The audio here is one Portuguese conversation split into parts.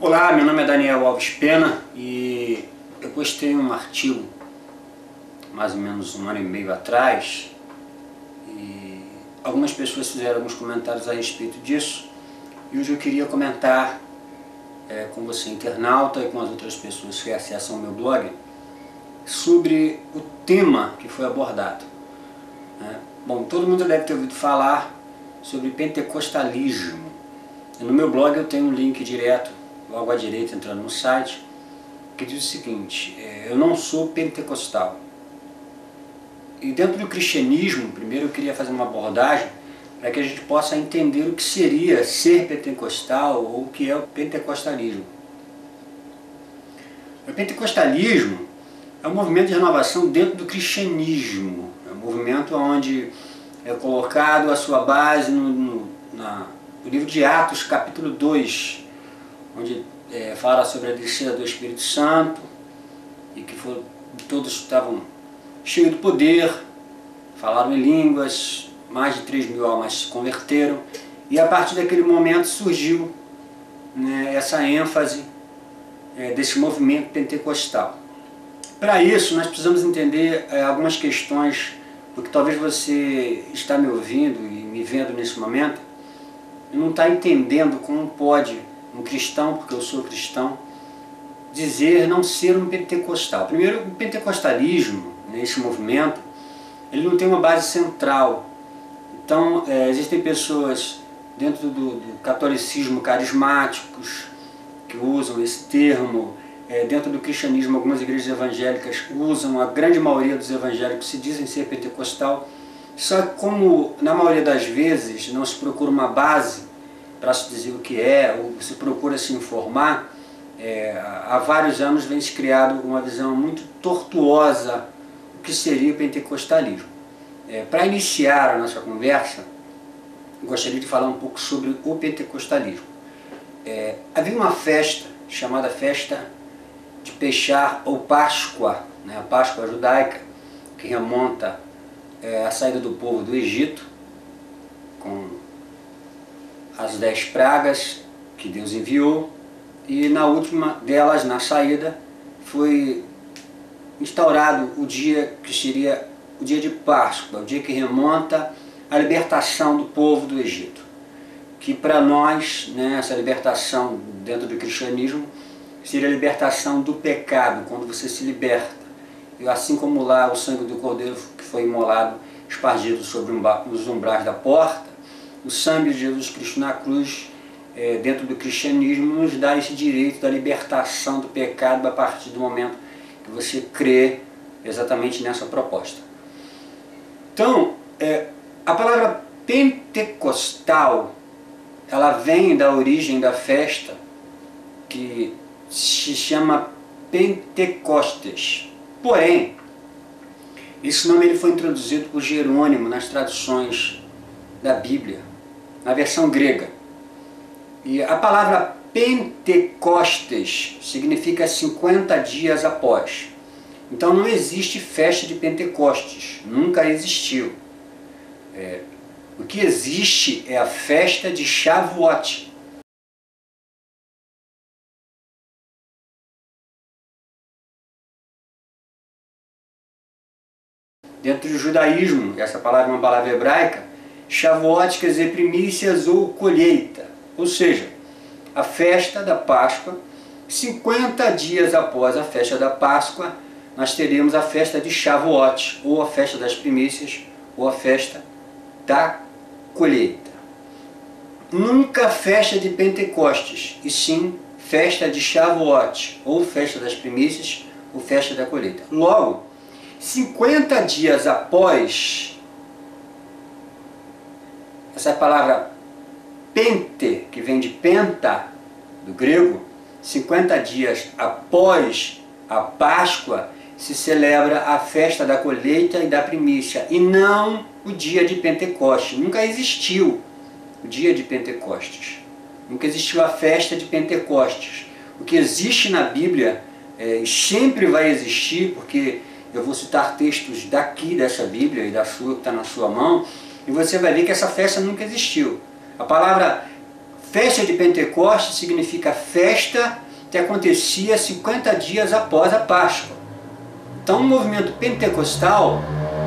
Olá, meu nome é Daniel Alves Pena e eu postei um artigo mais ou menos um ano e meio atrás e algumas pessoas fizeram alguns comentários a respeito disso e hoje eu queria comentar com você, internauta, e com as outras pessoas que acessam o meu blog sobre o tema que foi abordado. Bom, todo mundo deve ter ouvido falar sobre pentecostalismo. No meu blog eu tenho um link direto, logo à direita, entrando no site, que diz o seguinte: eu não sou pentecostal. E dentro do cristianismo, primeiro eu queria fazer uma abordagem para que a gente possa entender o que seria ser pentecostal ou o que é o pentecostalismo. O pentecostalismo é um movimento de renovação dentro do cristianismo. É um movimento onde é colocado a sua base no livro de Atos, capítulo 2, onde fala sobre a descida do Espírito Santo e que todos estavam cheios de poder, falaram em línguas, mais de 3.000 almas se converteram, e a partir daquele momento surgiu essa ênfase desse movimento pentecostal. Para isso nós precisamos entender algumas questões, porque talvez você está me ouvindo e me vendo nesse momento e não está entendendo como pode um cristão, porque eu sou cristão, dizer não ser um pentecostal. Primeiro, o pentecostalismo, esse movimento, ele não tem uma base central. Então, existem pessoas dentro do catolicismo carismáticos que usam esse termo, dentro do cristianismo algumas igrejas evangélicas usam, a grande maioria dos evangélicos se dizem ser pentecostal, só que como na maioria das vezes não se procura uma base para se dizer o que é, ou se procura se informar, há vários anos vem se criado uma visão muito tortuosa do que seria o pentecostalismo. Para iniciar a nossa conversa, gostaria de falar um pouco sobre o pentecostalismo. Havia uma festa chamada Festa de Peixar ou Páscoa, a Páscoa judaica, que remonta à saída do povo do Egito, com as 10 pragas que Deus enviou, e na última delas, na saída, foi instaurado o dia que seria o dia de Páscoa, o dia que remonta à libertação do povo do Egito. Que para nós, essa libertação dentro do cristianismo, seria a libertação do pecado, quando você se liberta. E assim como lá o sangue do Cordeiro que foi imolado, espargido sobre os umbrais da porta, o sangue de Jesus Cristo na cruz, dentro do cristianismo, nos dá esse direito da libertação do pecado a partir do momento que você crê exatamente nessa proposta. Então, a palavra pentecostal, ela vem da origem da festa que se chama Pentecostes. Porém, esse nome ele foi introduzido por Jerônimo nas traduções da Bíblia, na versão grega. E a palavra Pentecostes significa 50 dias após. Então não existe festa de Pentecostes, nunca existiu. O que existe é a festa de Shavuot. Dentro do judaísmo, essa palavra é uma palavra hebraica, Shavuot quer dizer primícias ou colheita, ou seja, a festa da Páscoa. 50 dias após a festa da Páscoa, nós teríamos a festa de Shavuot, ou a festa das primícias, ou a festa da colheita. Nunca festa de Pentecostes, e sim festa de Shavuot, ou festa das primícias, ou festa da colheita. Logo, 50 dias após, essa palavra pente, que vem de penta, do grego, 50 dias após a Páscoa, se celebra a festa da colheita e da primícia, e não o dia de Pentecostes. Nunca existiu o dia de Pentecostes. Nunca existiu a festa de Pentecostes. O que existe na Bíblia, e sempre vai existir, porque eu vou citar textos daqui dessa Bíblia e da sua, que está na sua mão, e você vai ver que essa festa nunca existiu. A palavra Festa de Pentecostes significa festa que acontecia 50 dias após a Páscoa. Então o movimento pentecostal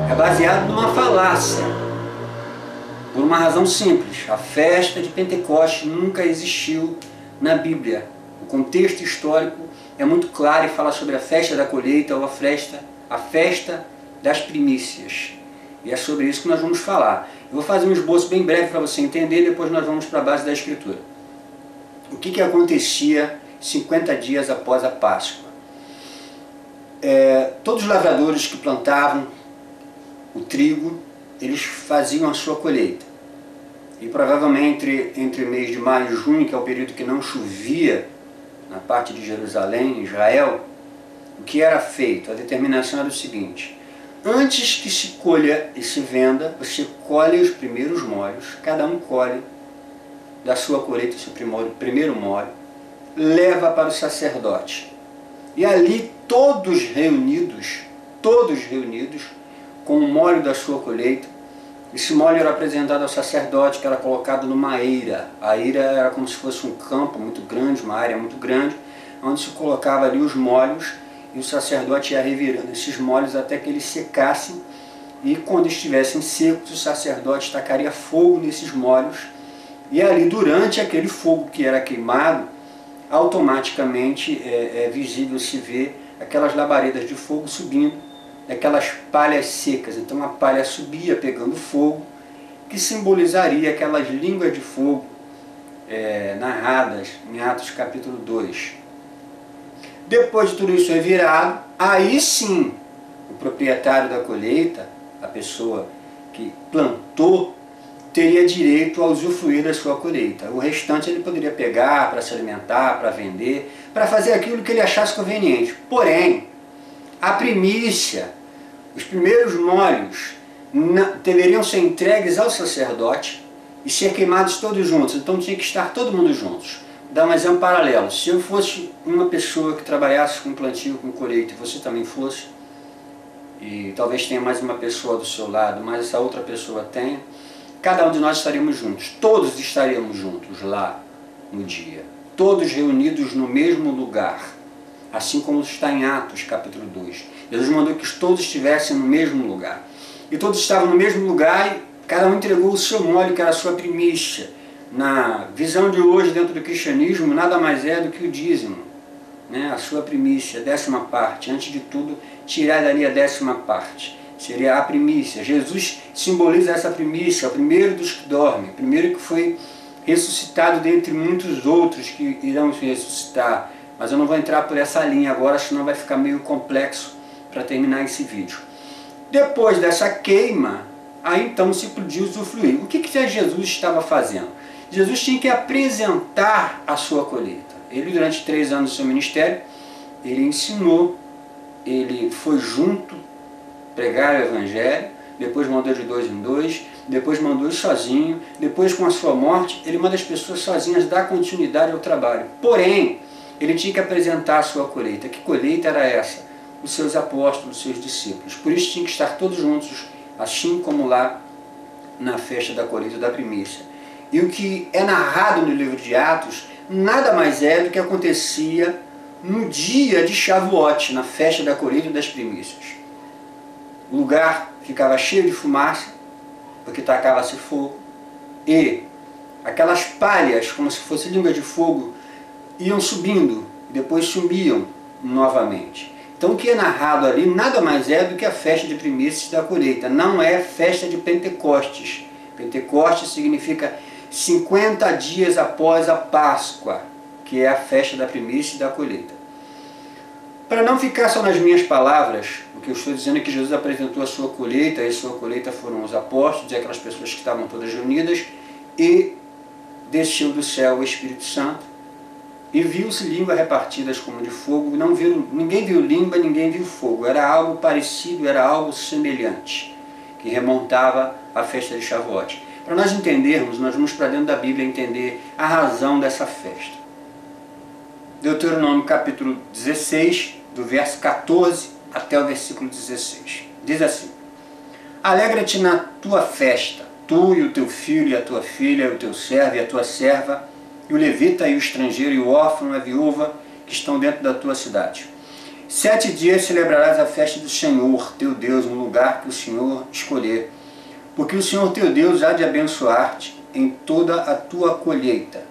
é baseado numa falácia, por uma razão simples: a festa de Pentecostes nunca existiu na Bíblia. O contexto histórico é muito claro e fala sobre a festa da colheita ou a festa das primícias. E é sobre isso que nós vamos falar. Eu vou fazer um esboço bem breve para você entender, depois nós vamos para a base da Escritura. O que acontecia 50 dias após a Páscoa? Todos os lavradores que plantavam o trigo, eles faziam a sua colheita. E provavelmente entre mês de maio e junho, que é o período que não chovia na parte de Jerusalém, em Israel, o que era feito? A determinação era o seguinte: antes que se colha e se venda, você colhe os primeiros molhos, cada um colhe da sua colheita o seu primeiro molho, leva para o sacerdote. E ali todos reunidos, com o molho da sua colheita. Esse molho era apresentado ao sacerdote, que era colocado numa eira. A eira era como se fosse um campo muito grande, uma área muito grande, onde se colocava ali os molhos, e o sacerdote ia revirando esses molhos até que eles secassem, e quando estivessem secos, o sacerdote tacaria fogo nesses molhos, e ali, durante aquele fogo que era queimado, automaticamente é visível se ver aquelas labaredas de fogo subindo, aquelas palhas secas. Então a palha subia pegando fogo, que simbolizaria aquelas línguas de fogo narradas em Atos capítulo 2. Depois de tudo isso revirado, aí sim o proprietário da colheita, a pessoa que plantou, teria direito a usufruir da sua colheita. O restante ele poderia pegar para se alimentar, para vender, para fazer aquilo que ele achasse conveniente. Porém, a primícia, os primeiros molhos, deveriam ser entregues ao sacerdote e ser queimados todos juntos. Então tinha que estar todo mundo juntos. Vou dar um exemplo paralelo. Se eu fosse uma pessoa que trabalhasse com plantio, com colheita, e você também fosse, e talvez tenha mais uma pessoa do seu lado, mas essa outra pessoa tenha, cada um de nós estaríamos juntos, todos estaríamos juntos lá no dia, todos reunidos no mesmo lugar, assim como está em Atos capítulo 2. Jesus mandou que todos estivessem no mesmo lugar, e todos estavam no mesmo lugar, e cada um entregou o seu molho, que era a sua primícia. Na visão de hoje, dentro do cristianismo, nada mais é do que o dízimo, né? A sua primícia, a 10ª parte. Antes de tudo, tirar dali a 10ª parte. Seria a primícia. Jesus simboliza essa primícia, o primeiro dos que dormem, o primeiro que foi ressuscitado dentre muitos outros que irão ressuscitar. Mas eu não vou entrar por essa linha agora, senão vai ficar meio complexo para terminar esse vídeo. Depois dessa queima, aí então se podia usufruir. O que Jesus estava fazendo? Jesus tinha que apresentar a sua colheita. Ele, durante 3 anos do seu ministério, ele ensinou, ele foi junto pregar o Evangelho, depois mandou de 2 em 2, depois mandou ir sozinho, depois com a sua morte, ele manda as pessoas sozinhas dar continuidade ao trabalho. Porém, ele tinha que apresentar a sua colheita. Que colheita era essa? Os seus apóstolos, os seus discípulos. Por isso tinha que estar todos juntos, assim como lá na festa da colheita da primícia. E o que é narrado no livro de Atos, nada mais é do que acontecia no dia de Shavuot, na festa da colheita das primícias. O lugar ficava cheio de fumaça, porque tacava-se fogo, e aquelas palhas, como se fosse língua de fogo, iam subindo e depois sumiam novamente. Então o que é narrado ali nada mais é do que a festa de primícias da colheita, não é festa de Pentecostes. Pentecostes significa 50 dias após a Páscoa, que é a festa da primícia e da colheita. Para não ficar só nas minhas palavras, o que eu estou dizendo é que Jesus apresentou a sua colheita, e a sua colheita foram os apóstolos e aquelas pessoas que estavam todas reunidas, e desceu do céu o Espírito Santo, e viu-se línguas repartidas como de fogo. Ninguém viu língua, ninguém viu fogo. Era algo parecido, era algo semelhante, que remontava à festa de Shavuot. Para nós entendermos, nós vamos para dentro da Bíblia entender a razão dessa festa. Deuteronômio capítulo 16, do verso 14 até o versículo 16. Diz assim: Alegra-te na tua festa, tu e o teu filho e a tua filha, o teu servo e a tua serva, e o levita, e o estrangeiro, e o órfão, e a viúva, que estão dentro da tua cidade. 7 dias celebrarás a festa do Senhor, teu Deus, no lugar que o Senhor escolher, porque o Senhor teu Deus há de abençoar-te em toda a tua colheita,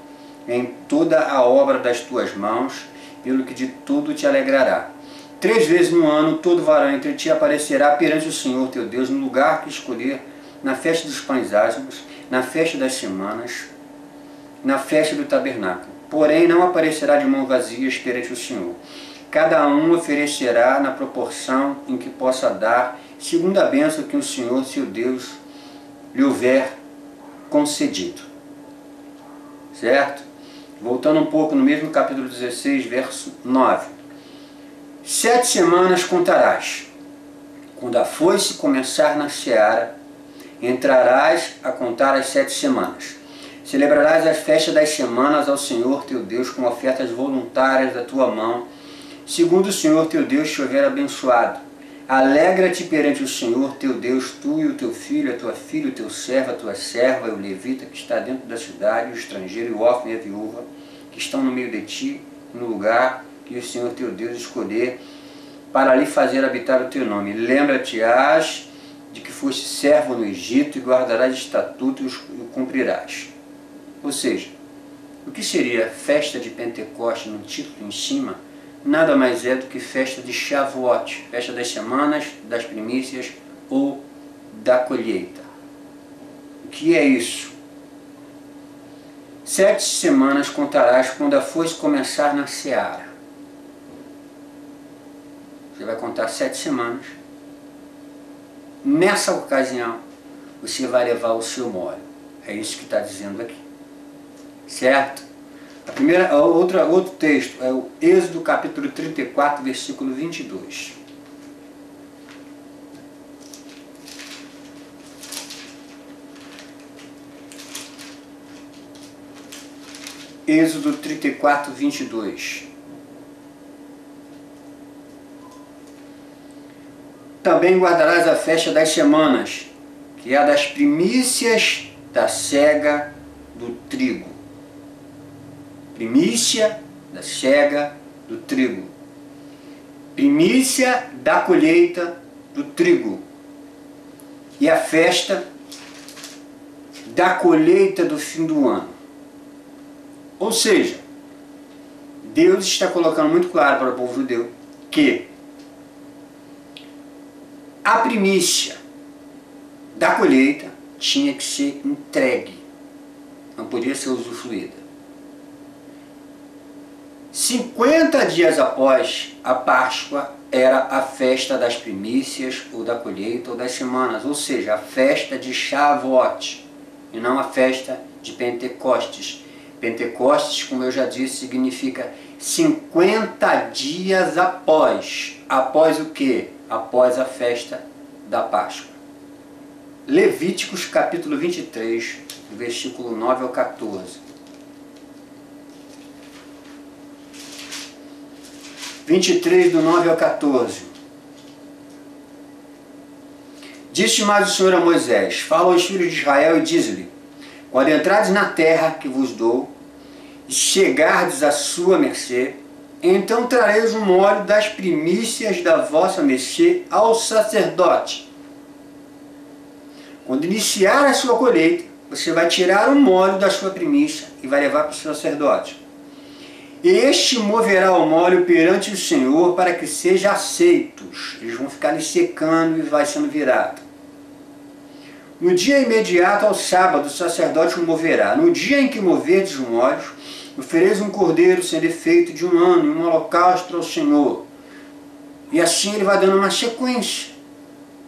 em toda a obra das tuas mãos, pelo que de tudo te alegrará. 3 vezes no ano todo varão entre ti aparecerá perante o Senhor teu Deus no lugar que escolher, na festa dos pães ázimos, na festa das semanas, na festa do tabernáculo. Porém não aparecerá de mãos vazias perante o Senhor. Cada um oferecerá na proporção em que possa dar, segundo a bênção que o Senhor seu Deus lhe houver concedido. Certo? Voltando um pouco no mesmo capítulo 16, verso 9. 7 semanas contarás. Quando a foice começar na seara, entrarás a contar as 7 semanas. Celebrarás as festas das semanas ao Senhor teu Deus com ofertas voluntárias da tua mão, segundo o Senhor teu Deus te houver abençoado. Alegra-te perante o Senhor teu Deus, tu e o teu filho, a tua filha, o teu servo, a tua serva, e o levita que está dentro da cidade, o estrangeiro, o órfão e a viúva, que estão no meio de ti, no lugar que o Senhor teu Deus escolher, para ali fazer habitar o teu nome. Lembra-te-ás de que foste servo no Egito, e guardarás estatutos e o cumprirás. Ou seja, o que seria festa de Pentecostes no título em cima, nada mais é do que festa de Shavuot, festa das semanas, das primícias ou da colheita. O que é isso? 7 semanas contarás quando a foice começar na seara. Você vai contar 7 semanas. Nessa ocasião, você vai levar o seu molho. É isso que está dizendo aqui. Certo? Outro texto é o Êxodo capítulo 34, versículo 22. Êxodo 34, 22. Também guardarás a festa das semanas, que é a das primícias da cega do trigo. Primícia da cega do trigo. Primícia da colheita do trigo. E a festa da colheita do fim do ano. Ou seja, Deus está colocando muito claro para o povo judeu que a primícia da colheita tinha que ser entregue, não podia ser usufruída. 50 dias após a Páscoa era a festa das primícias, ou da colheita, ou das semanas, ou seja, a festa de Shavuot, e não a festa de Pentecostes. Pentecostes, como eu já disse, significa 50 dias após. Após o quê? Após a festa da Páscoa. Levíticos capítulo 23, versículo 9 ao 14. 23, do 9 ao 14. Disse mais o Senhor a Moisés: fala aos filhos de Israel e diz-lhe: quando entrardes na terra que vos dou, e chegardes à sua mercê, então trareis o molho das primícias da vossa mercê ao sacerdote. Quando iniciar a sua colheita, você vai tirar o molho da sua primícia e vai levar para o sacerdote. Este moverá o molho perante o Senhor para que sejam aceitos. Eles vão ficar ali secando e vai sendo virado. No dia imediato ao sábado, o sacerdote o moverá. No dia em que moverdes os molhos, ofereça um cordeiro sem defeito de 1 ano e um holocausto ao Senhor. E assim ele vai dando uma sequência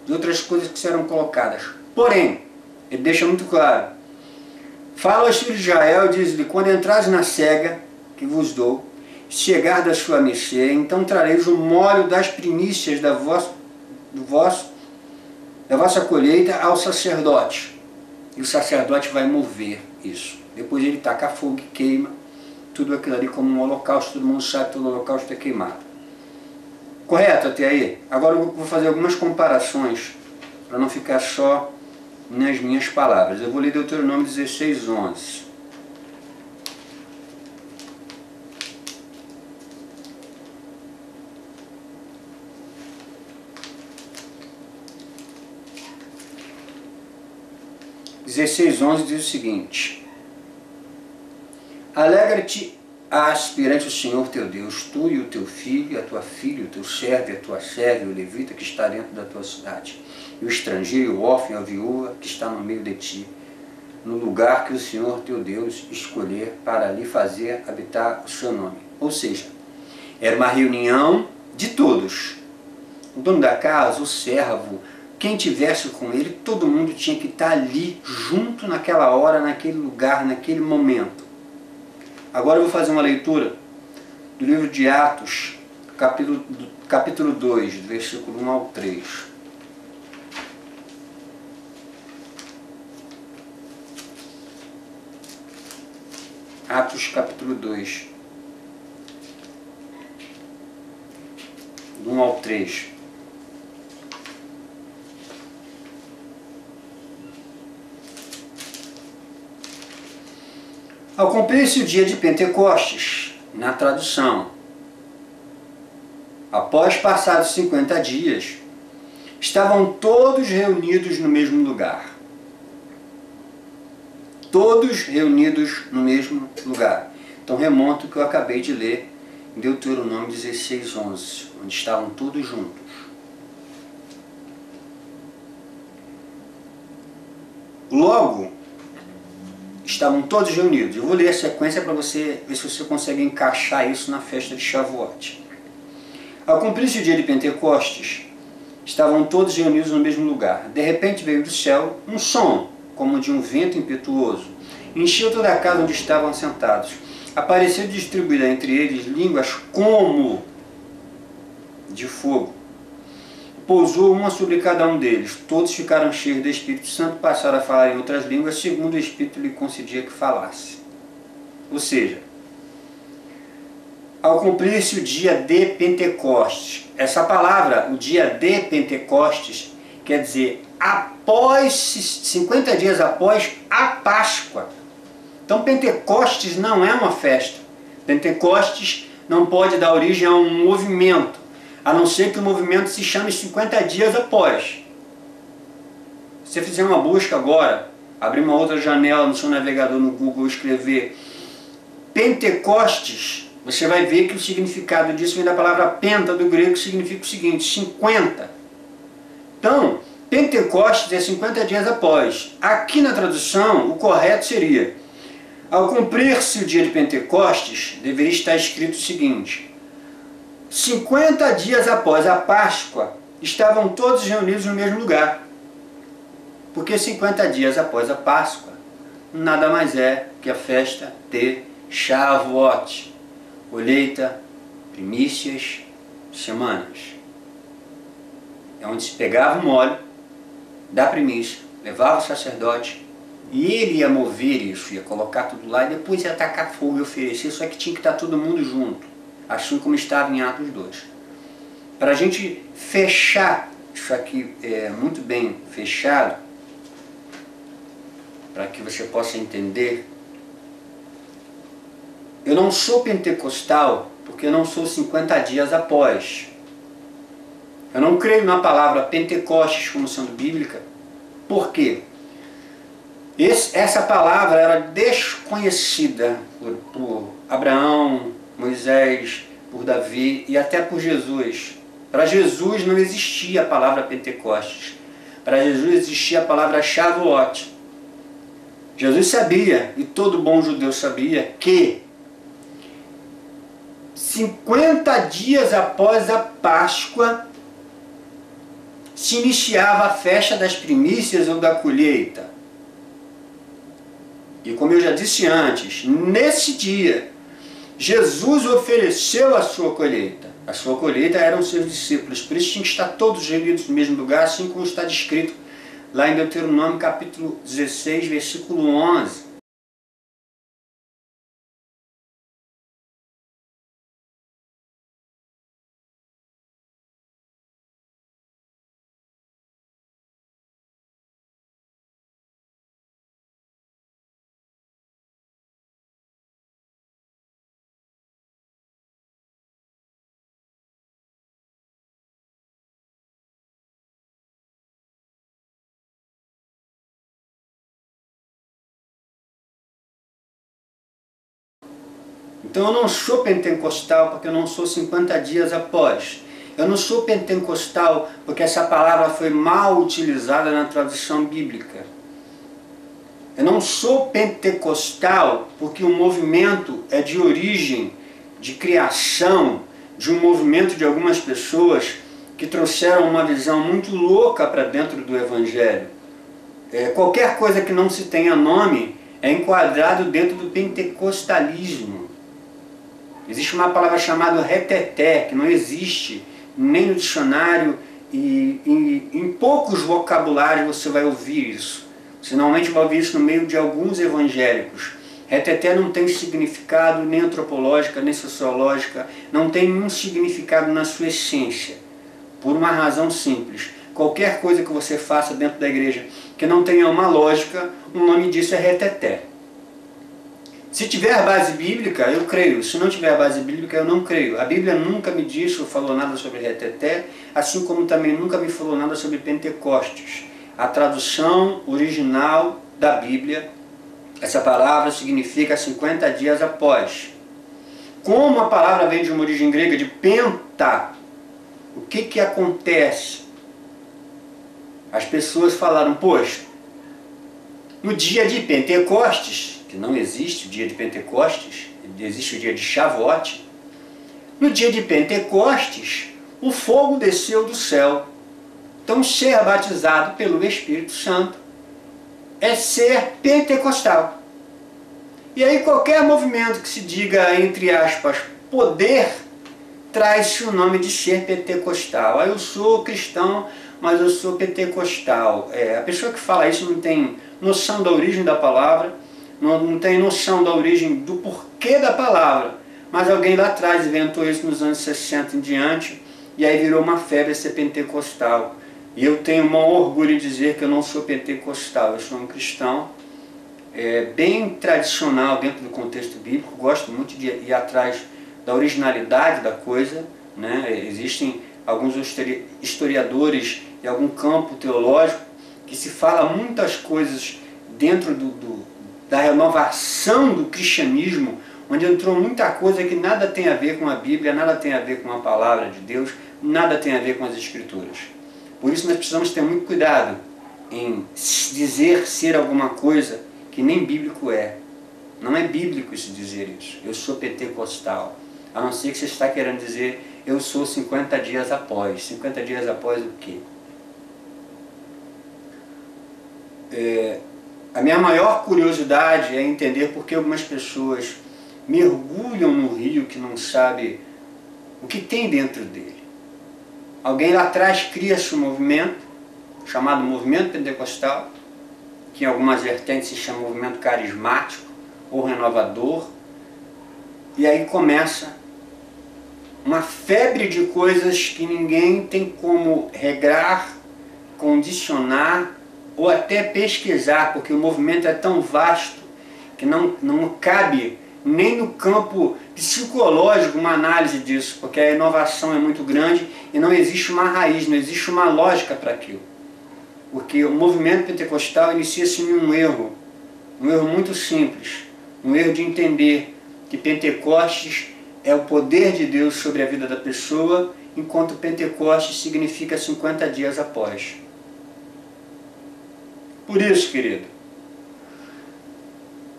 de outras coisas que serão colocadas. Porém, ele deixa muito claro: fala aos filhos de Israel e diz-lhe: quando entrares na cega que vos dou, chegar da sua mercê, então trareis o molho das primícias da vossa colheita ao sacerdote. E o sacerdote vai mover isso. Depois ele taca fogo e queima tudo aquilo ali como um holocausto. Todo mundo sabe que todo holocausto é queimado. Correto até aí? Agora eu vou fazer algumas comparações para não ficar só nas minhas palavras. Eu vou ler Deuteronômio 16, 11. 16:11 diz o seguinte: Alegra-te, perante o Senhor teu Deus, tu e o teu filho, e a tua filha, o teu servo e a tua serva, e o levita que está dentro da tua cidade, e o estrangeiro, o órfão e a viúva que está no meio de ti, no lugar que o Senhor teu Deus escolher para lhe fazer habitar o seu nome. Ou seja, era uma reunião de todos. O dono da casa, o servo, quem tivesse com ele, todo mundo tinha que estar ali, junto naquela hora, naquele lugar, naquele momento. Agora eu vou fazer uma leitura do livro de Atos, capítulo 2, versículo 1 ao 3. Atos capítulo 2, do 1 ao 3. Ao cumprir-se o dia de Pentecostes, na tradução, após passados 50 dias, estavam todos reunidos no mesmo lugar. Todos reunidos no mesmo lugar. Então remonto o que eu acabei de ler em Deuteronômio 16:11, onde estavam todos juntos. Logo, estavam todos reunidos. Eu vou ler a sequência para você ver se você consegue encaixar isso na festa de Shavuot. Ao cumprir-se o dia de Pentecostes, estavam todos reunidos no mesmo lugar. De repente veio do céu um som, como de um vento impetuoso. Encheu toda a casa onde estavam sentados. Apareceu distribuída entre eles línguas como de fogo. Pousou uma sobre cada um deles. Todos ficaram cheios do Espírito Santo, passaram a falar em outras línguas, segundo o Espírito lhe concedia que falasse. Ou seja, ao cumprir-se o dia de Pentecostes, essa palavra, o dia de Pentecostes, quer dizer, após 50 dias após a Páscoa. Então Pentecostes não é uma festa. Pentecostes não pode dar origem a um movimento, a não ser que o movimento se chame 50 dias após. Se você fizer uma busca agora, abrir uma outra janela no seu navegador no Google, escrever Pentecostes, você vai ver que o significado disso vem da palavra penta do grego, que significa o seguinte, 50. Então, Pentecostes é 50 dias após. Aqui na tradução, o correto seria: ao cumprir-se o dia de Pentecostes, deveria estar escrito o seguinte: 50 dias após a Páscoa, estavam todos reunidos no mesmo lugar. Porque 50 dias após a Páscoa, nada mais é que a festa de Shavuot. Colheita, primícias, semanas. É onde se pegava o molho da primícia, levava o sacerdote, e ele ia mover isso, ia colocar tudo lá, e depois ia tacar fogo e oferecer, só que tinha que estar todo mundo junto, assim como estava em Atos 2. Para a gente fechar isso aqui muito bem fechado, para que você possa entender, eu não sou pentecostal porque eu não sou 50 dias após. Eu não creio na palavra Pentecostes como sendo bíblica. Por quê? Essa palavra era desconhecida por Abraão, Moisés, por Davi e até por Jesus. Para Jesus não existia a palavra Pentecostes. Para Jesus existia a palavra Shavuot. Jesus sabia, e todo bom judeu sabia, que 50 dias após a Páscoa se iniciava a festa das primícias ou da colheita. E como eu já disse antes, nesse dia, Jesus ofereceu a sua colheita. A sua colheita eram seus discípulos, por isso tinham que estar todos reunidos no mesmo lugar, assim como está descrito lá em Deuteronômio capítulo 16, versículo 11. Então eu não sou pentecostal porque eu não sou 50 dias após. Eu não sou pentecostal porque essa palavra foi mal utilizada na tradução bíblica. Eu não sou pentecostal porque o movimento é de origem, de criação, de um movimento de algumas pessoas que trouxeram uma visão muito louca para dentro do Evangelho. Qualquer coisa que não se tenha nome é enquadrado dentro do pentecostalismo. Existe uma palavra chamada reteté, que não existe nem no dicionário, e em poucos vocabulários você vai ouvir isso. Você normalmente vai ouvir isso no meio de alguns evangélicos. Reteté não tem significado nem antropológica, nem sociológica, não tem nenhum significado na sua essência. Por uma razão simples. Qualquer coisa que você faça dentro da igreja que não tenha uma lógica, o nome disso é reteté. Se tiver base bíblica, eu creio. Se não tiver base bíblica, eu não creio. A Bíblia nunca me disse ou falou nada sobre reteté, assim como também nunca me falou nada sobre Pentecostes. A tradução original da Bíblia, essa palavra significa 50 dias após. Como a palavra vem de uma origem grega de penta, o que acontece? As pessoas falaram, poxa, no dia de Pentecostes, que não existe o dia de Pentecostes, existe o dia de Shavuot, no dia de Pentecostes, o fogo desceu do céu. Então, ser batizado pelo Espírito Santo é ser pentecostal. E aí qualquer movimento que se diga, entre aspas, poder, traz-se o nome de ser pentecostal. Eu sou cristão, mas eu sou pentecostal. A pessoa que fala isso não tem noção da origem da palavra, não tem noção da origem do porquê da palavra, mas alguém lá atrás inventou isso nos anos 60 em diante, e aí virou uma febre ser pentecostal. E eu tenho um orgulho em dizer que eu não sou pentecostal, eu sou um cristão bem tradicional dentro do contexto bíblico, gosto muito de ir atrás da originalidade da coisa, né? Existem alguns historiadores e algum campo teológico que se fala muitas coisas dentro da renovação do cristianismo, onde entrou muita coisa que nada tem a ver com a Bíblia, nada tem a ver com a palavra de Deus, nada tem a ver com as Escrituras. Por isso nós precisamos ter muito cuidado em dizer ser alguma coisa que nem bíblico é. Não é bíblico isso dizer isso. Eu sou pentecostal. A não ser que você está querendo dizer eu sou 50 dias após. 50 dias após o quê? A minha maior curiosidade é entender por que algumas pessoas mergulham no rio que não sabe o que tem dentro dele. Alguém lá atrás cria-se um movimento, chamado movimento pentecostal, que em algumas vertentes se chama movimento carismático ou renovador, e aí começa uma febre de coisas que ninguém tem como regrar, condicionar ou até pesquisar, porque o movimento é tão vasto que não cabe nem no campo psicológico uma análise disso, porque a inovação é muito grande e não existe uma raiz, não existe uma lógica para aquilo. Porque o movimento pentecostal inicia-se em um erro muito simples, um erro de entender que Pentecostes é o poder de Deus sobre a vida da pessoa, enquanto Pentecostes significa 50 dias após. Por isso, querido,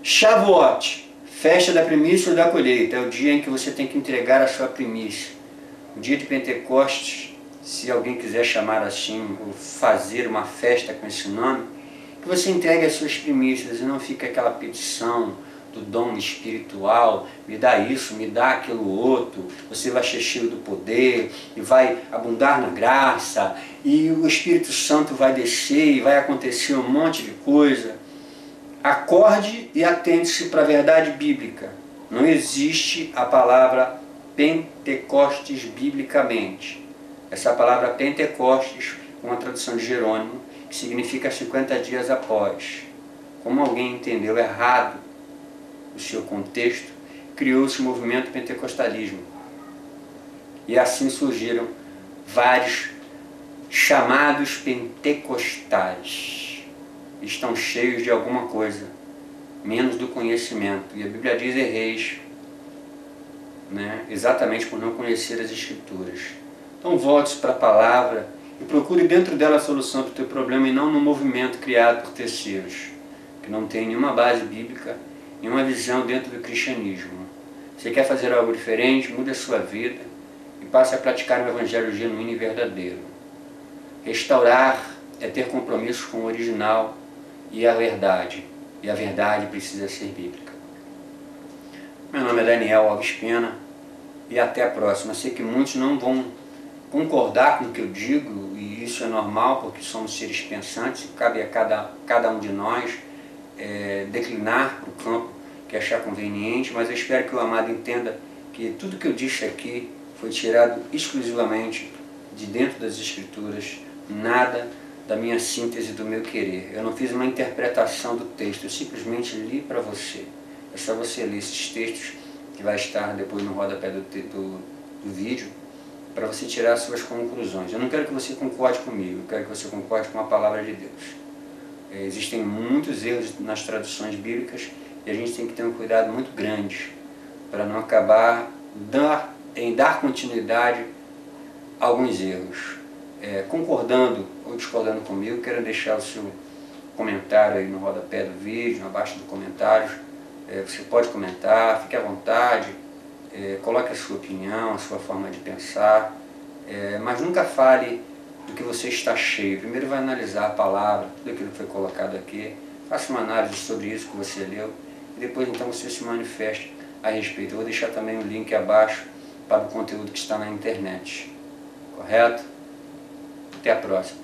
Shavuot, festa da primícia ou da colheita, é o dia em que você tem que entregar a sua primícia. O dia de Pentecostes, se alguém quiser chamar assim, ou fazer uma festa com esse nome, que você entregue as suas primícias e não fique aquela petição do dom espiritual, me dá isso, me dá aquilo outro, você vai ser cheio do poder e vai abundar na graça e o Espírito Santo vai descer e vai acontecer um monte de coisa. Acorde e atente-se para a verdade bíblica. Não existe a palavra Pentecostes biblicamente. Essa palavra Pentecostes, com a tradução de Jerônimo, que significa 50 dias após. Como alguém entendeu errado o seu contexto, criou-se o movimento pentecostalismo. E assim surgiram vários chamados pentecostais. Estão cheios de alguma coisa, menos do conhecimento. E a Bíblia diz: erreis, né? Exatamente por não conhecer as Escrituras. Então volte para a palavra e procure dentro dela a solução para o teu problema e não no movimento criado por terceiros, que não tem nenhuma base bíblica, nenhuma visão dentro do cristianismo. Você quer fazer algo diferente? Mude a sua vida e passe a praticar um evangelho genuíno e verdadeiro. Restaurar é ter compromisso com o original e a verdade precisa ser bíblica. Meu nome é Daniel Alves Pena e até a próxima. Sei que muitos não vão concordar com o que eu digo, e isso é normal porque somos seres pensantes e cabe a cada um de nós declinar para o campo que achar conveniente, mas eu espero que o amado entenda que tudo que eu disse aqui foi tirado exclusivamente de dentro das Escrituras, nada da minha síntese do meu querer. Eu não fiz uma interpretação do texto, eu simplesmente li para você. É só você ler esses textos, que vai estar depois no rodapé do vídeo, para você tirar as suas conclusões. Eu não quero que você concorde comigo, eu quero que você concorde com a palavra de Deus. Existem muitos erros nas traduções bíblicas e a gente tem que ter um cuidado muito grande para não acabar em dar continuidade a alguns erros. Concordando ou discordando comigo, quero deixar o seu comentário aí no rodapé do vídeo, abaixo do comentário. Você pode comentar, fique à vontade, coloque a sua opinião, a sua forma de pensar, mas nunca fale do que você está cheio. Primeiro vai analisar a palavra, tudo aquilo que foi colocado aqui, faça uma análise sobre isso que você leu, e depois então você se manifeste a respeito. Eu vou deixar também o link abaixo para o conteúdo que está na internet. Correto? Até a próxima.